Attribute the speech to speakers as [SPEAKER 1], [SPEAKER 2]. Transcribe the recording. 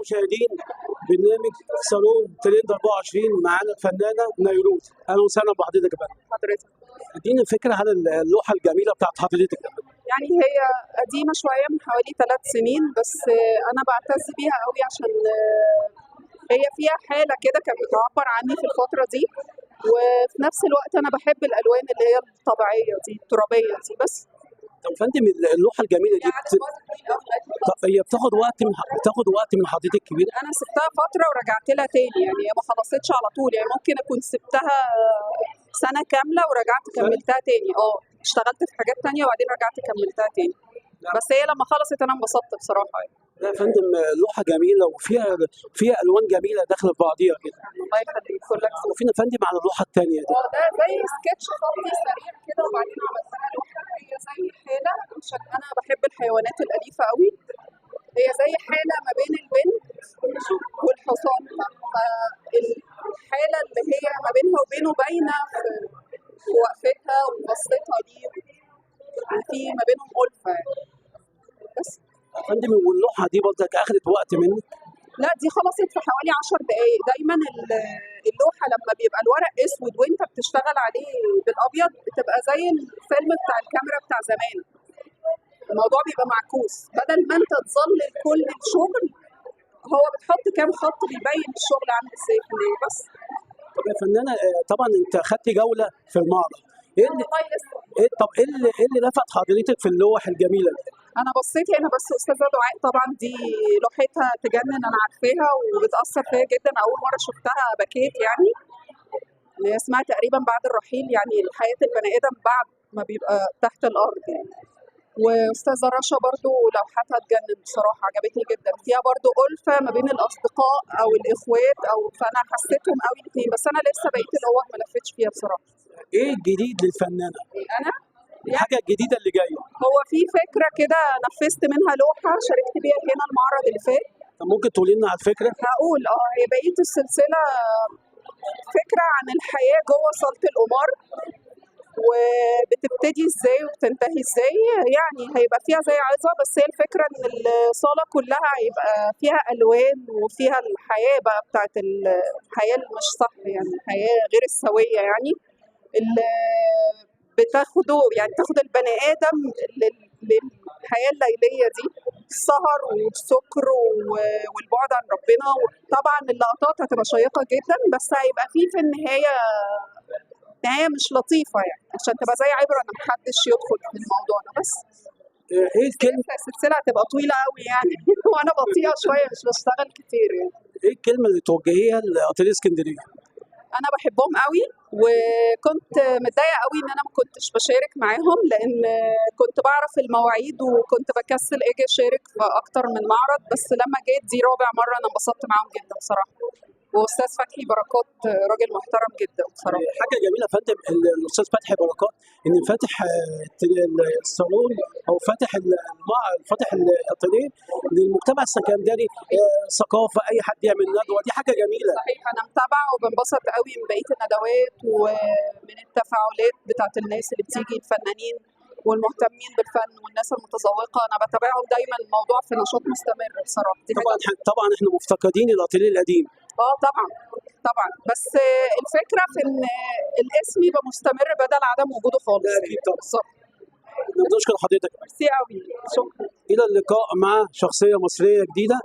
[SPEAKER 1] المشاهدين، برنامج صالون ترند 24 معانا الفنانه نيروز. اهلا وسهلا بحضرتك بقى.
[SPEAKER 2] حضرتك
[SPEAKER 1] اديني فكره عن اللوحه الجميله بتاعت حضرتك.
[SPEAKER 2] يعني هي قديمة شوية من حوالي 3 سنين، بس أنا بعتز بيها قوي عشان هي فيها حالة كده كانت بتعبر عني في الفترة دي، وفي نفس الوقت أنا بحب الألوان اللي هي الطبيعية دي الترابية دي. بس
[SPEAKER 1] طب يا فندم اللوحه الجميله دي طب هي بتاخد وقت من حضرتك كبير؟
[SPEAKER 2] أنا سبتها فترة ورجعت لها تاني، يعني هي ما خلصتش على طول، يعني ممكن أكون سبتها سنة كاملة ورجعت كملتها تاني. اشتغلت في حاجات تانية وبعدين رجعت كملتها تاني، بس هي لما خلصت أنا انبسطت بصراحة يعني.
[SPEAKER 1] لا يا فندم، لوحه جميله وفيها الوان جميله داخله في بعضيها كده.
[SPEAKER 2] الله يخليك كلك.
[SPEAKER 1] وفينا يا فندم على اللوحه الثانيه دي.
[SPEAKER 2] ده زي سكتش خطي سريع كده، وبعدين عملتها لوحة. هي زي حالة، عشان أنا بحب الحيوانات الأليفة قوي، هي زي حالة ما بين البنت والحصان، فالحالة اللي هي ما بينها وبينه باينة في وقفتها وبصتها دي، يعني في ما بينهم ألفة يعني. بس
[SPEAKER 1] يا فندم، واللوحه دي برضك اخذت وقت منك؟
[SPEAKER 2] لا، دي خلصت في حوالي 10 دقايق. دايما اللوحة لما بيبقى الورق اسود وانت بتشتغل عليه بالابيض بتبقى زي الفيلم بتاع الكاميرا بتاع زمان، الموضوع بيبقى معكوس. بدل ما انت تظلل كل الشغل، هو بتحط كام خط بيبين الشغل عامل ازاي في الليل بس.
[SPEAKER 1] طب يا فنانه، طبعا انت خدت جوله في المعرض. ايه اللي
[SPEAKER 2] والله لسه
[SPEAKER 1] طب ايه اللي لفت حضرتك في اللوح الجميله دي؟
[SPEAKER 2] انا بصيت هنا بس استاذه دعاء، طبعا دي لوحتها تجنن، انا عارفاها وبتاثر فيا جدا. اول مره شفتها بكيت يعني، اللي هي اسمها تقريبا بعد الرحيل، يعني حياه البني ادم بعد ما بيبقى تحت الارض يعني. واستاذه رشا برضو لوحتها تجنن بصراحه، عجبتني جدا. فيها برضو ألفة ما بين الاصدقاء او الاخوات، فانا حسيتهم قوي الاثنين، بس انا لسه بقيه الاوض ما لفتش فيها بصراحه.
[SPEAKER 1] ايه الجديد للفنانه؟
[SPEAKER 2] انا
[SPEAKER 1] الحاجه الجديده اللي جايه؟
[SPEAKER 2] هو في فكره كده نفذت منها لوحه شاركت بيها هنا المعرض اللي فات.
[SPEAKER 1] طب ممكن تقولي لنا على الفكره؟
[SPEAKER 2] هقول هي بقيه السلسله فكره عن الحياه جوه صاله القمار، وبتبتدي ازاي وبتنتهي ازاي. يعني هيبقى فيها زي عظة، بس هي الفكرة ان الصالة كلها هيبقى فيها الوان وفيها الحياة بقى بتاعت الحياة اللي مش صح، يعني الحياة غير السوية، يعني اللي بتاخده يعني تاخد البني ادم للحياة الليلية دي، السهر والسكر والبعد عن ربنا. طبعا اللقطات هتبقى شيقة جدا، بس هيبقى فيه في النهاية نهاية مش لطيفة، يعني عشان تبقى زي عبرة ان محدش يدخل في الموضوع ده. بس
[SPEAKER 1] ايه الكلمه
[SPEAKER 2] السلسلة هتبقى طويلة قوي يعني وانا بطيئة شوية، مش بشتغل كتير يعني.
[SPEAKER 1] ايه الكلمه اللي توجهيها لاتelier اسكندريه؟
[SPEAKER 2] انا بحبهم قوي، وكنت متضايقة قوي ان انا ما كنتش بشارك معاهم، لان كنت بعرف المواعيد وكنت بكسل اجي اشارك في اكتر من معرض. بس لما جيت دي رابع مرة، انا انبسطت معاهم جدا بصراحة. واستاذ فتحي بركات راجل محترم جدا بصراحه.
[SPEAKER 1] حاجه جميله يا فندم، الاستاذ فتحي بركات ان فاتح الصالون، او فاتح الاتelier للمجتمع السكندري، ثقافه، اي حد يعمل ندوه، دي حاجه جميله.
[SPEAKER 2] صحيح، انا متابعه وبنبسط قوي من بقيه الندوات ومن التفاعلات بتاعت الناس اللي بتيجي، الفنانين والمهتمين بالفن والناس المتذوقه. انا بتابعهم دايما، الموضوع في نشاط مستمر بصراحه.
[SPEAKER 1] طبعا احنا مفتقدين الاتelier القديم.
[SPEAKER 2] طبعا طبعا، بس الفكره في ان الاسم يبقى مستمر بدل عدم وجوده خالص.
[SPEAKER 1] اكيد طبعا. بنشكر حضرتك.
[SPEAKER 2] ميرسي قوي، شكرا.
[SPEAKER 1] الى اللقاء مع شخصيه مصريه جديده.